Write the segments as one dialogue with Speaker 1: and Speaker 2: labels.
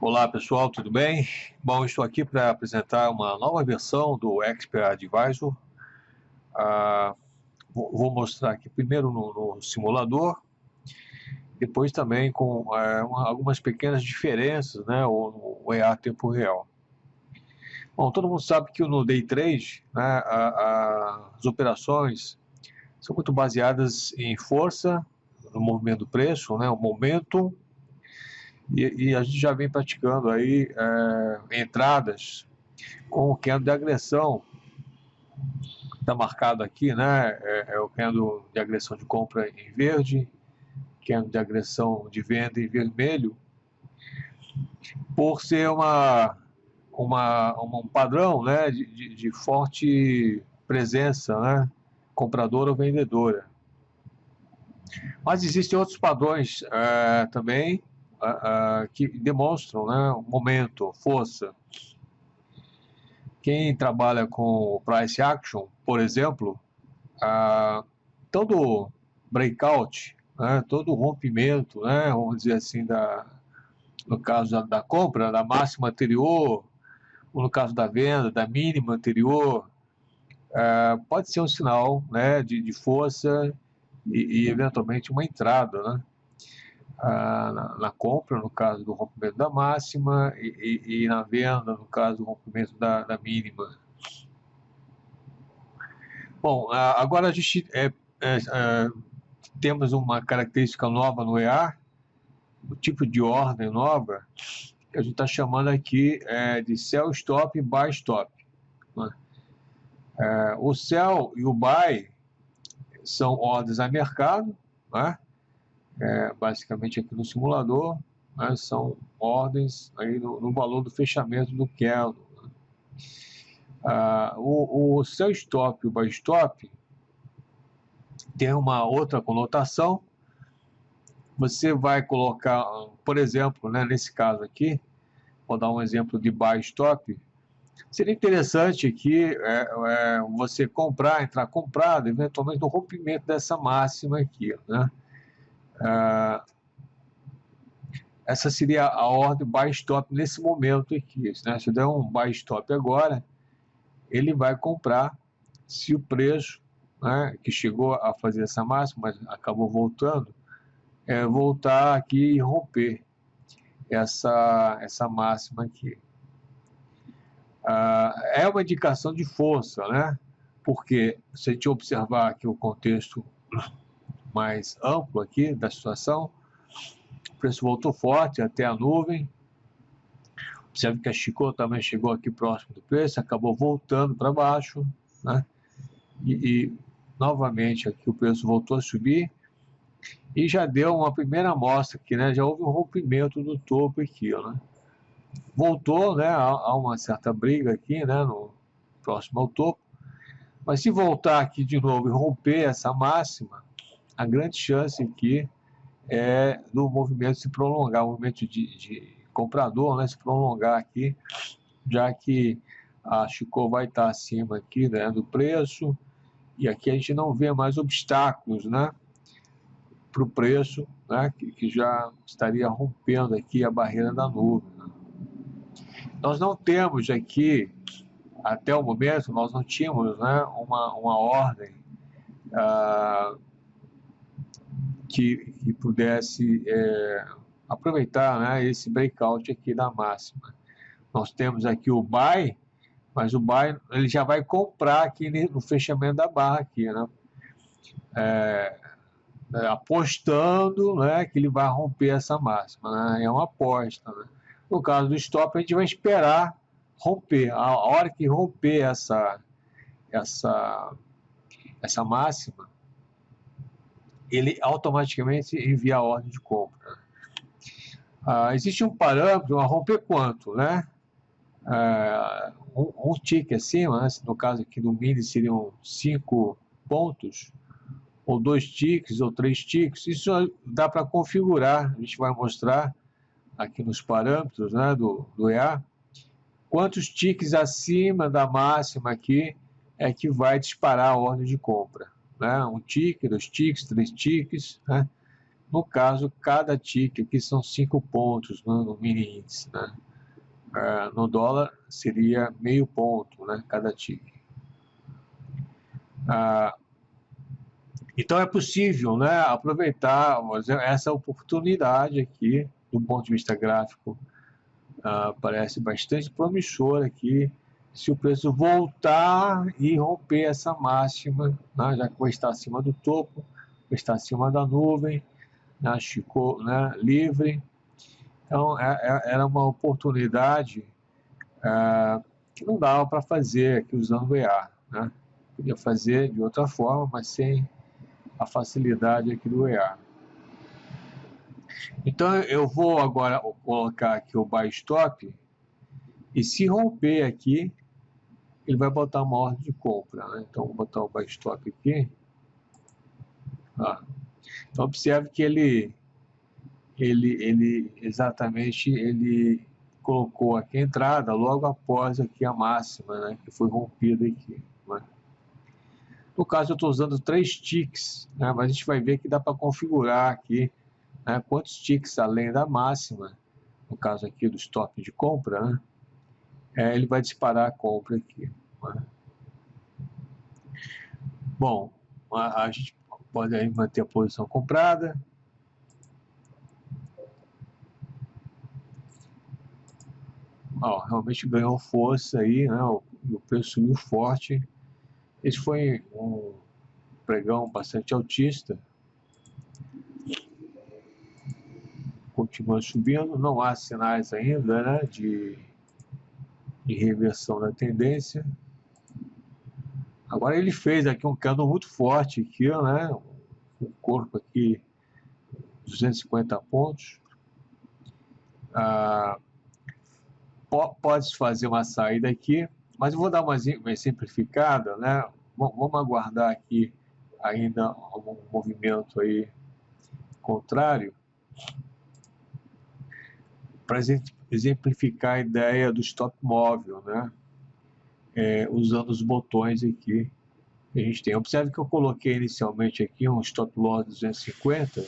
Speaker 1: Olá pessoal, tudo bem? Bom, estou aqui para apresentar uma nova versão do Expert Advisor. Ah, vou mostrar aqui primeiro no simulador, depois também com algumas pequenas diferenças, né, ou no EA tempo real. Bom, todo mundo sabe que no Day Trade, né, as operações são muito baseadas em força, no movimento do preço, né, o momento. E a gente já vem praticando aí entradas com o candle de agressão. Está marcado aqui, né? É o candle de agressão de compra em verde, candle de agressão de venda em vermelho, por ser um padrão, né, de forte presença, né, compradora ou vendedora. Mas existem outros padrões também que demonstram, né, momento, força. Quem trabalha com price action, por exemplo, todo breakout, né, todo rompimento, né, vamos dizer assim, no caso da compra, da máxima anterior, ou no caso da venda, da mínima anterior, pode ser um sinal, né, de força e eventualmente uma entrada, né, na compra, no caso do rompimento da máxima, e na venda, no caso do rompimento da mínima. Bom, agora a gente temos uma característica nova no EA, o tipo de ordem nova, que a gente está chamando aqui de sell stop e buy stop. Né? O sell e o buy são ordens a mercado, né? Basicamente aqui no simulador, né? São ordens aí no valor do fechamento do candle. Né? O sell stop e o buy stop tem uma outra conotação. Você vai colocar, por exemplo, né, nesse caso aqui, vou dar um exemplo de buy stop. Seria interessante aqui você entrar comprado, eventualmente no rompimento dessa máxima aqui, né? Essa seria a ordem buy stop nesse momento aqui, né? Se der um buy stop agora, ele vai comprar se o preço, né, que chegou a fazer essa máxima, mas acabou voltando, voltar aqui e romper essa máxima aqui. É uma indicação de força, né? Porque se a gente observar aqui o contexto mais amplo aqui da situação, o preço voltou forte até a nuvem. Observe que a Chico também chegou aqui próximo do preço, acabou voltando para baixo, né? E novamente aqui o preço voltou a subir e já deu uma primeira amostra aqui, né? Já houve um rompimento do topo aqui, ó, né? Voltou, né, a uma certa briga aqui, né, próximo ao topo, mas se voltar aqui de novo e romper essa máxima, a grande chance aqui é do movimento se prolongar, o movimento de comprador, né, se prolongar aqui, já que a Chico vai estar acima aqui, né, do preço, e aqui a gente não vê mais obstáculos, né, para o preço, né, que já estaria rompendo aqui a barreira da nuvem, né. Nós não temos aqui, até o momento, nós não tínhamos, né, uma ordem que pudesse aproveitar, né, esse breakout aqui da máxima. Nós temos aqui o buy, mas o buy ele já vai comprar aqui no fechamento da barra aqui, né, apostando, né, que ele vai romper essa máxima, né, é uma aposta, né. No caso do stop, a gente vai esperar romper. A hora que romper essa máxima, ele automaticamente envia a ordem de compra. Existe um parâmetro a romper quanto, né? Um tick acima, né? No caso aqui do mini seriam 5 pontos, ou 2 ticks, ou 3 ticks. Isso dá para configurar, a gente vai mostrar aqui nos parâmetros, né, do EA, quantos ticks acima da máxima aqui é que vai disparar a ordem de compra, né? 1 tick, 2 ticks, 3 ticks, né? No caso, cada tick aqui são 5 pontos, né, no mini índice, né? No dólar seria meio ponto, né, cada tick. Então é possível, né, aproveitar essa oportunidade aqui, do ponto de vista gráfico, parece bastante promissor aqui, se o preço voltar e romper essa máxima, né, já que vai estar acima do topo, vai estar acima da nuvem, né, ficou, né, livre. Então era uma oportunidade que não dava para fazer aqui usando o EA, né? Podia fazer de outra forma, mas sem a facilidade aqui do EA. Então eu vou agora colocar aqui o buy stop, e se romper aqui, ele vai botar uma ordem de compra, né? Então vou botar o buy stop aqui. Então observe que ele colocou aqui a entrada logo após aqui a máxima, né, que foi rompida aqui, né? No caso eu estou usando 3 ticks, né, mas a gente vai ver que dá para configurar aqui, né, quantos ticks além da máxima, no caso aqui do stop de compra, né, ele vai disparar a compra aqui, né? Bom, a gente pode aí manter a posição comprada. Realmente ganhou força aí, né? O preço subiu forte. Esse foi um pregão bastante altista. Continua subindo, não há sinais ainda, né, de reversão da tendência. Agora ele fez aqui um candle muito forte aqui, né? Um corpo aqui 250 pontos. Pode fazer uma saída aqui, mas eu vou dar uma simplificada, né? Vamos aguardar aqui ainda algum movimento aí contrário para exemplificar a ideia do stop móvel, né? Usando os botões aqui que a gente tem. Observe que eu coloquei inicialmente aqui um stop loss de 250,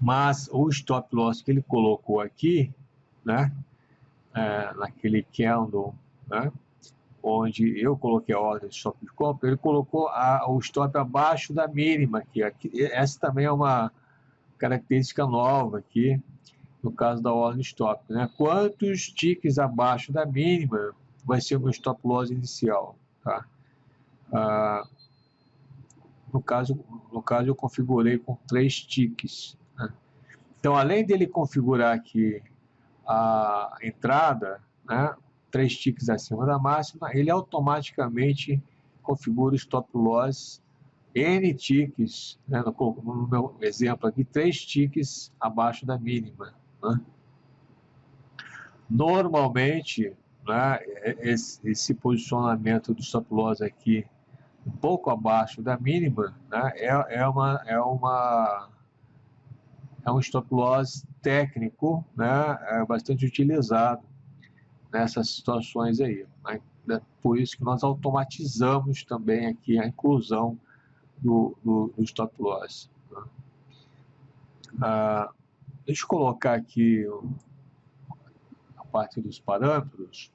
Speaker 1: mas o stop loss que ele colocou aqui, né, naquele candle, né, onde eu coloquei a ordem de stop de compra, ele colocou o stop abaixo da mínima aqui. Essa também é uma característica nova aqui, no caso da ordem stop, né? Quantos ticks abaixo da mínima vai ser o meu stop loss inicial, tá? No caso eu configurei com 3 ticks, né? Então, além dele configurar aqui a entrada, né, 3 ticks acima da máxima, ele automaticamente configura o stop loss N ticks, né, no meu exemplo aqui, 3 ticks abaixo da mínima, né? Normalmente, né, esse posicionamento do stop loss aqui um pouco abaixo da mínima, né, é um stop loss técnico, né, bastante utilizado nessas situações aí, né? Por isso que nós automatizamos também aqui a inclusão do stop loss, né? Deixa eu colocar aqui a parte dos parâmetros.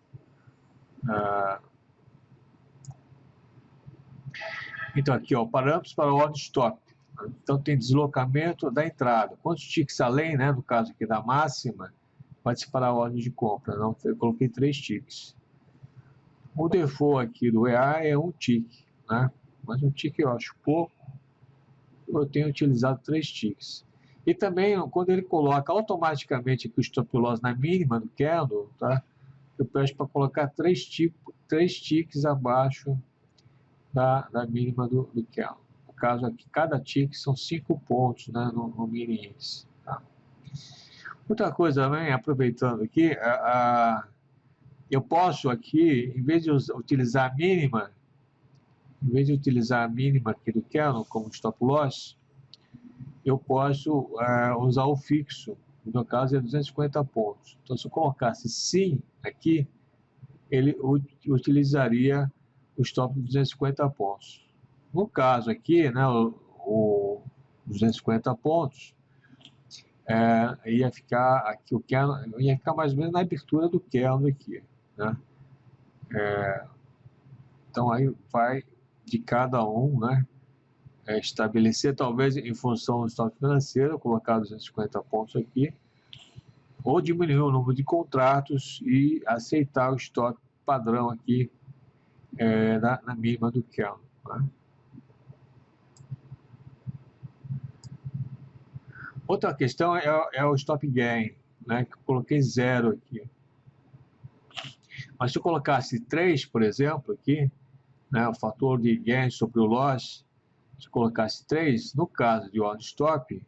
Speaker 1: Então aqui, ó, parâmetros para ordem stop. Então tem deslocamento da entrada. Quantos ticks além, né, no caso aqui da máxima, vai disparar a ordem de compra? Não, eu coloquei 3 ticks. O default aqui do EA é 1 tick, né? Mas 1 tick eu acho pouco. Eu tenho utilizado 3 ticks. E também, quando ele coloca automaticamente aqui o stop loss na mínima do candle, tá? Eu peço para colocar 3 ticks abaixo da mínima do candle. No caso aqui, cada tick são 5 pontos, né, no mini índice, tá? Outra coisa também, aproveitando aqui, eu posso aqui, em vez de utilizar a mínima, aqui do candle como stop loss, eu posso usar o fixo, no meu caso é 250 pontos. Então, se eu colocasse sim aqui, ele utilizaria o stop de 250 pontos. No caso aqui, né, 250 pontos, ia ficar aqui o candle, ia ficar mais ou menos na abertura do candle aqui, né? Então aí vai de cada um, né? Estabelecer talvez em função do stop financeiro, colocar 250 pontos aqui, ou diminuir o número de contratos e aceitar o stop padrão aqui na mínima do candle, né? Outra questão é o stop gain, né, que eu coloquei 0 aqui. Mas se eu colocasse 3, por exemplo, aqui, né, o fator de gain sobre o loss, se eu colocasse 3, no caso de ordem stop,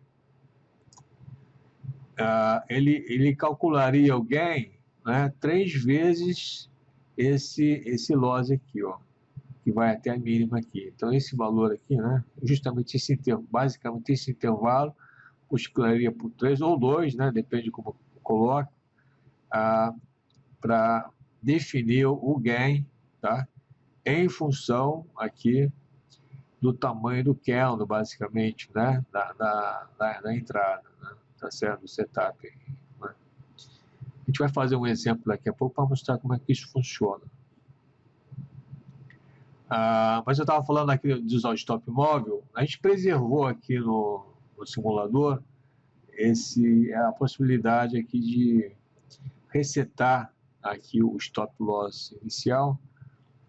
Speaker 1: ele calcularia o gain, né, 3 vezes esse loss aqui, ó, que vai até a mínima aqui. Então esse valor aqui, né, justamente esse intervalo, basicamente esse intervalo, oscilaria por 3 ou 2, né, depende de como eu coloco, para definir o gain, tá, em função aqui do tamanho do candle, basicamente, né, da entrada, né, tá certo, do setup. Né. A gente vai fazer um exemplo daqui a pouco para mostrar como é que isso funciona. Mas eu estava falando aqui de usar o stop móvel, a gente preservou aqui no simulador a possibilidade aqui de resetar aqui o stop loss inicial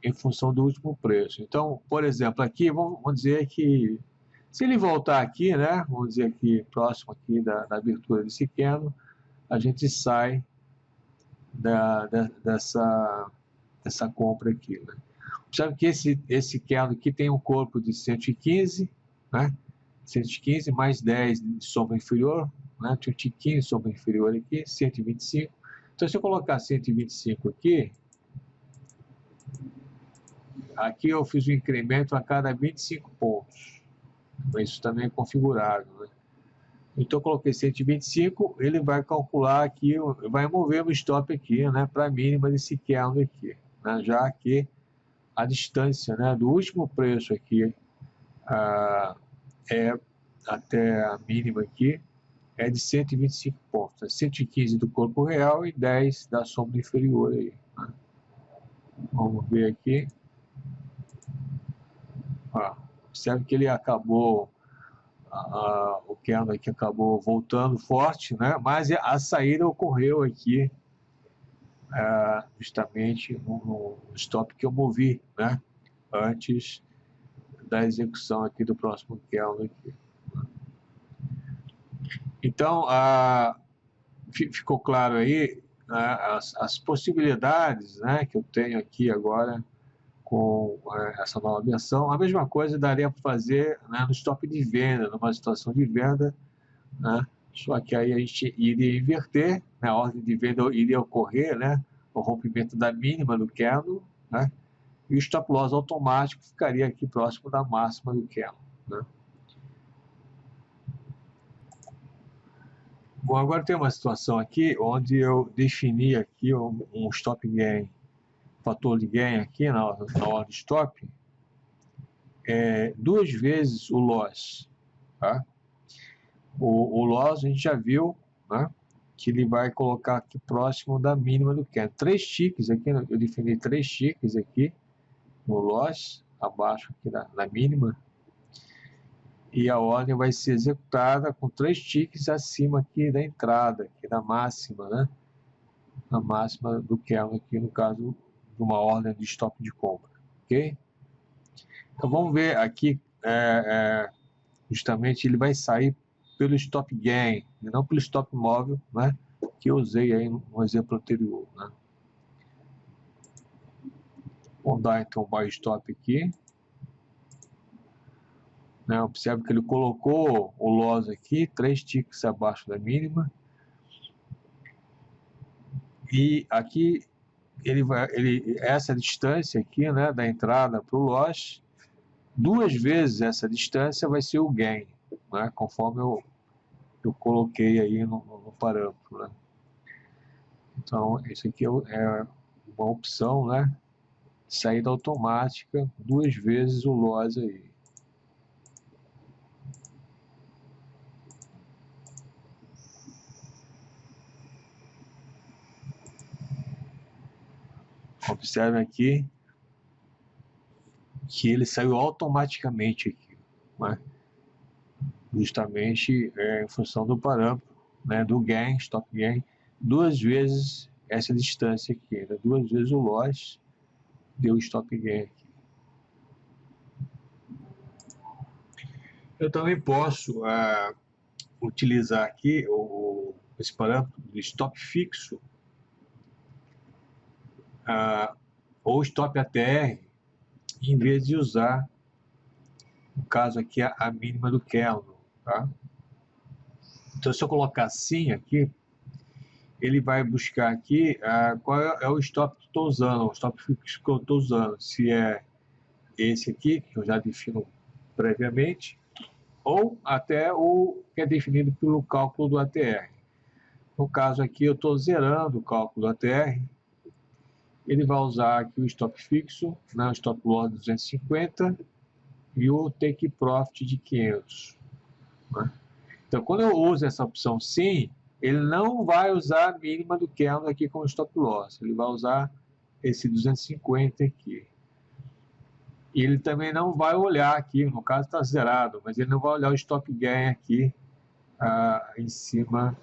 Speaker 1: em função do último preço. Então, por exemplo, aqui vamos dizer que se ele voltar aqui, né, vamos dizer aqui próximo aqui da abertura desse candle, a gente sai dessa compra aqui, né? Observe que esse candle aqui tem um corpo de 115, né? 115 mais 10 de sombra inferior, né? 115 sombra inferior aqui, 125. Então, se eu colocar 125 aqui eu fiz um incremento a cada 25 pontos. Isso também é configurável, né? Então, eu coloquei 125, ele vai calcular aqui, vai mover o stop aqui, né, para a mínima desse candle aqui, né, já que a distância, né, do último preço aqui até a mínima aqui é de 125 pontos, 115 do corpo real e 10 da sombra inferior aí, né? Vamos ver aqui. Observe que ele acabou, o candle aqui acabou voltando forte, né? Mas a saída ocorreu aqui justamente no stop que eu movi, né? Antes da execução aqui do próximo candle aqui. Então, ficou claro aí, né, as possibilidades, né, que eu tenho aqui agora com essa nova versão. A mesma coisa daria para fazer, né, no stop de venda, numa situação de venda, né, só que aí a gente iria inverter, né, a ordem de venda iria ocorrer, né, o rompimento da mínima do candle, né, e o stop loss automático ficaria aqui próximo da máxima do candle, né. Bom, agora tem uma situação aqui onde eu defini aqui um stop gain, fator de gain aqui na ordem stop, 2 vezes o loss, tá? O loss a gente já viu, né, que ele vai colocar aqui próximo da mínima do candle. 3 ticks aqui, eu defini 3 ticks aqui no loss, abaixo aqui da mínima, e a ordem vai ser executada com 3 ticks acima aqui da entrada, aqui da máxima, né? A máxima do candle aqui, no caso de uma ordem de stop de compra, ok? Então vamos ver aqui, justamente ele vai sair pelo stop gain, e não pelo stop móvel, né? Que eu usei aí no exemplo anterior, né? Vamos dar então o buy stop aqui. Né, observe que ele colocou o loss aqui, 3 ticks abaixo da mínima. E aqui essa distância aqui, né, da entrada para o loss, 2 vezes essa distância vai ser o gain, né, conforme eu coloquei aí no parâmetro, né. Então, isso aqui é uma opção, né, saída automática, 2 vezes o loss aí. Observe aqui que ele saiu automaticamente aqui, né? Justamente em função do parâmetro, né, do gain, stop gain, 2 vezes essa distância aqui, né? 2 vezes o loss deu stop gain aqui. Eu também posso utilizar aqui esse parâmetro de stop fixo ou stop ATR, em vez de usar, no caso aqui, a mínima do candle, tá? Então, se eu colocar assim aqui, ele vai buscar aqui qual é o stop que eu estou usando, o stop fixo que eu estou usando, se é esse aqui, que eu já defino previamente, ou até o que é definido pelo cálculo do ATR. No caso aqui, eu estou zerando o cálculo do ATR, ele vai usar aqui o stop fixo, né, o stop loss de 250 e o take profit de 500. Né? Então, quando eu uso essa opção sim, ele não vai usar a mínima do candle aqui como stop loss, ele vai usar esse 250 aqui. E ele também não vai olhar aqui, no caso está zerado, mas ele não vai olhar o stop gain aqui em cima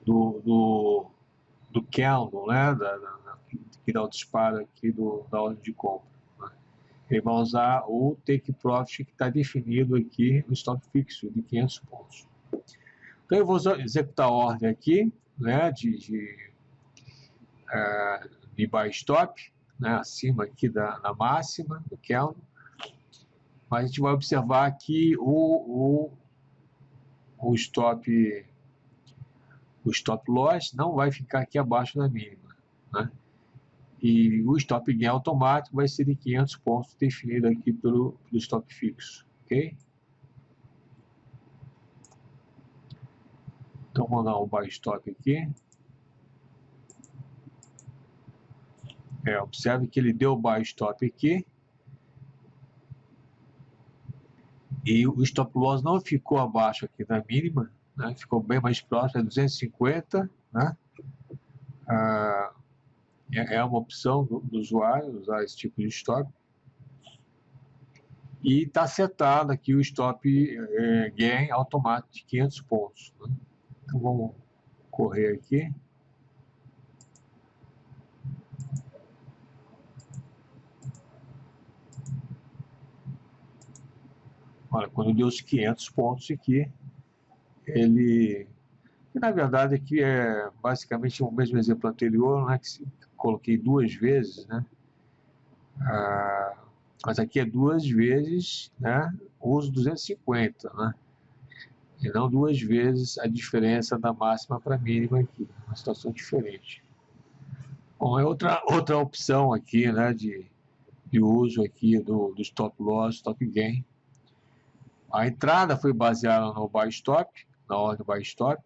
Speaker 1: do candle, né, que dá o disparo aqui da ordem de compra. Né? Ele vai usar o take profit que está definido aqui no stop fixo de 500 pontos. Então eu vou executar a ordem aqui, né, de buy stop, né, acima aqui na máxima do candle. Mas a gente vai observar que o stop loss não vai ficar aqui abaixo da mínima, né? E o stop gain automático vai ser de 500 pontos, definido aqui pelo stop fixo, ok? Então vou dar um buy stop aqui. Observe que ele deu o buy stop aqui. E o stop loss não ficou abaixo aqui da mínima, né? Ficou bem mais próximo, é 250, né? É uma opção do usuário usar esse tipo de stop. E está setado aqui o stop gain automático de 500 pontos. Né? Então vamos correr aqui. Olha, quando deu os 500 pontos aqui, ele... E, na verdade, aqui é basicamente o mesmo exemplo anterior, né, que coloquei 2 vezes, né? Mas aqui é 2 vezes, né, uso 250, né? E não 2 vezes a diferença da máxima para a mínima aqui, uma situação diferente. Bom, é outra opção aqui, né, de uso aqui do stop loss, stop gain. A entrada foi baseada no buy stop, na ordem do buy stop,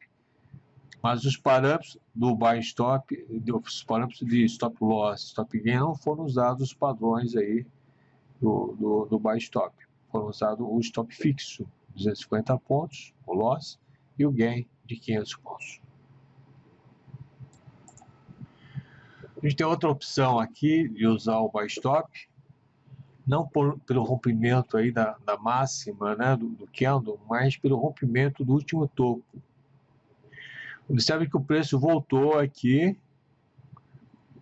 Speaker 1: mas os parâmetros do buy stop, os parâmetros de stop loss, stop gain não foram usados os padrões aí do buy stop. Foram usados o stop fixo, 250 pontos, o loss, e o gain de 500 pontos. A gente tem outra opção aqui de usar o buy stop, não pelo rompimento aí da máxima, né, do candle, mas pelo rompimento do último topo. Observe que o preço voltou aqui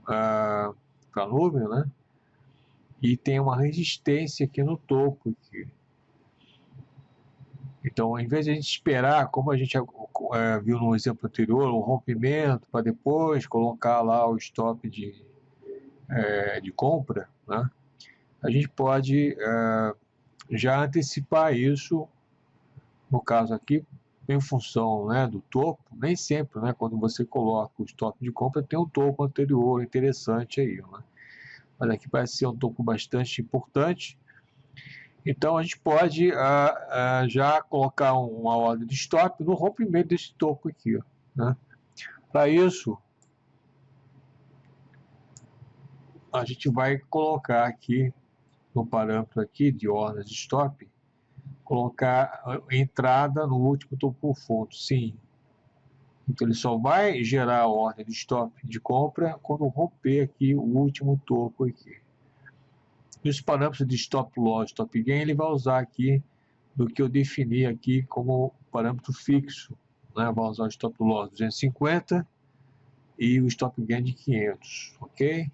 Speaker 1: para a nuvem, né? E tem uma resistência aqui no topo. Aqui. Então, ao invés de a gente esperar, como a gente viu no exemplo anterior, um rompimento para depois colocar lá o stop de compra, né? A gente pode já antecipar isso, no caso aqui, em função, né, do topo. Nem sempre, né, quando você coloca o stop de compra, tem um topo anterior interessante aí, né? Mas aqui parece ser um topo bastante importante. Então a gente pode já colocar uma ordem de stop no rompimento desse topo aqui, né? Para isso, a gente vai colocar aqui no parâmetro aqui de ordens de stop, colocar a entrada no último topo fundo, sim. Então ele só vai gerar a ordem de stop de compra quando romper aqui o último topo aqui. E os parâmetros de stop loss, stop gain, ele vai usar aqui do que eu defini aqui como parâmetro fixo, né? Vai usar o stop loss 250 e o stop gain de 500, ok?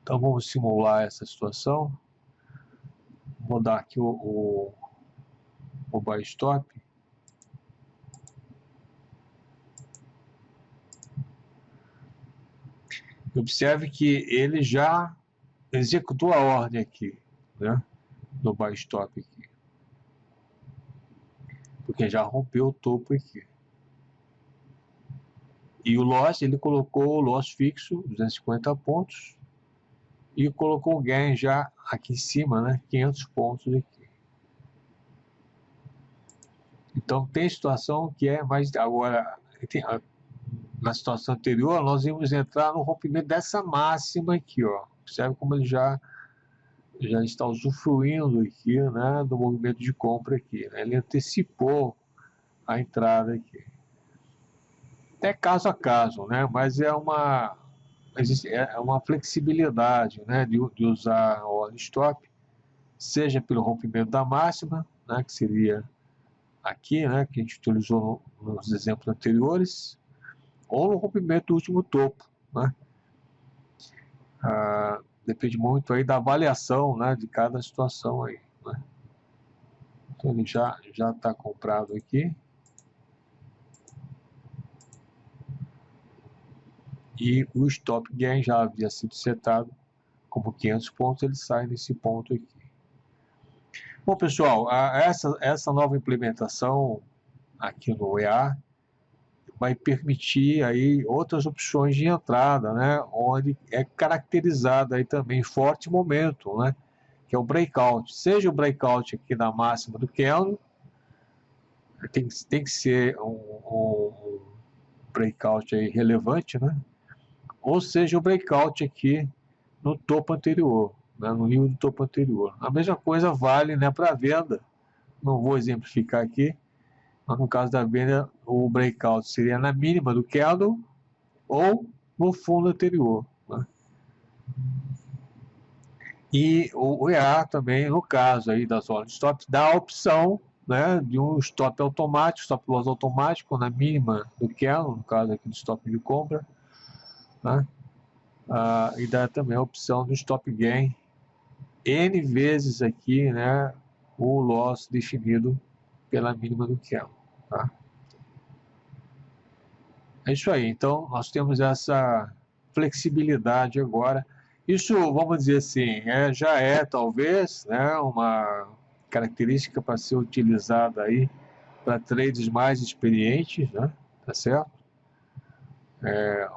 Speaker 1: Então vamos simular essa situação. Vou dar aqui o buy stop. Observe que ele já executou a ordem aqui, né? Do buy stop aqui. Porque já rompeu o topo aqui. E o loss, ele colocou o loss fixo, 250 pontos. E colocou o gain já aqui em cima, né? 500 pontos aqui. Então tem situação que é mais... Agora, na situação anterior, nós íamos entrar no rompimento dessa máxima aqui, ó. Observe como ele já está usufruindo aqui, né, do movimento de compra aqui, né? Ele antecipou a entrada aqui. É caso a caso, né? Mas é uma flexibilidade, né, de usar a ordem stop, seja pelo rompimento da máxima, né, que seria aqui, né, que a gente utilizou nos exemplos anteriores, ou no rompimento do último topo, né? Depende muito aí da avaliação, né, de cada situação aí, né? Então ele já está comprado aqui. E o stop gain já havia sido setado como 500 pontos, ele sai nesse ponto aqui. Bom, pessoal, essa nova implementação aqui no EA vai permitir aí outras opções de entrada, né, onde é caracterizado aí também forte momento, né, que é o breakout. Seja o breakout aqui na máxima do candle, tem que ser um breakout aí relevante, né, ou seja o breakout aqui no topo anterior, né, no nível do topo anterior. A mesma coisa vale, né, para a venda. Não vou exemplificar aqui, mas no caso da venda, o breakout seria na mínima do candle ou no fundo anterior, né? E o EA também, no caso aí das ordens stop, dá a opção, né, de um stop automático, stop loss automático na mínima do candle, no caso aqui do stop de compra, né? E dá também a opção do stop gain N vezes aqui, né, o loss definido pela mínima do candle, tá? É isso aí, então nós temos essa flexibilidade agora. Isso, vamos dizer assim, já é talvez, né, uma característica para ser utilizada aí para traders mais experientes, né, tá certo?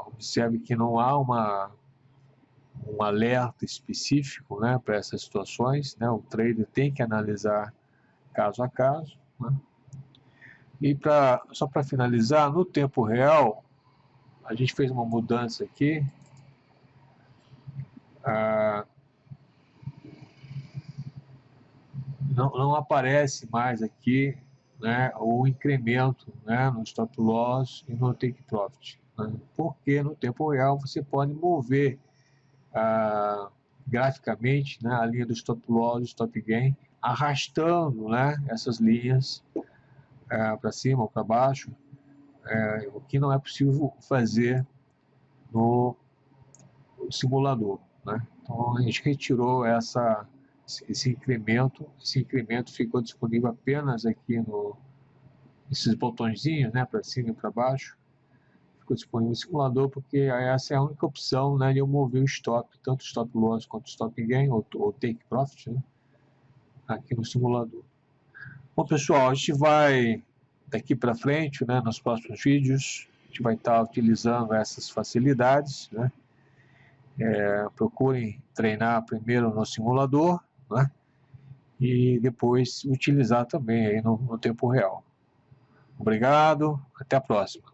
Speaker 1: Observe que não há um alerta específico, né, para essas situações, né? O trader tem que analisar caso a caso, né? E só para finalizar, no tempo real, a gente fez uma mudança aqui. Não aparece mais aqui, né, o incremento, né, no stop loss e no take profit, né? Porque no tempo real você pode mover graficamente, né, a linha do stop loss e stop gain, arrastando, né, essas linhas para cima ou para baixo, o que não é possível fazer no simulador, né? Então a gente retirou esse incremento ficou disponível apenas aqui nesses botõezinhos, né, para cima e para baixo, ficou disponível no simulador porque essa é a única opção, né, de eu mover o stop, tanto o stop loss quanto o stop gain ou take profit, né, aqui no simulador. Bom, pessoal, a gente vai daqui para frente, né, nos próximos vídeos, a gente vai estar utilizando essas facilidades, né? Procurem treinar primeiro no simulador, né? E depois utilizar também aí no tempo real. Obrigado, até a próxima.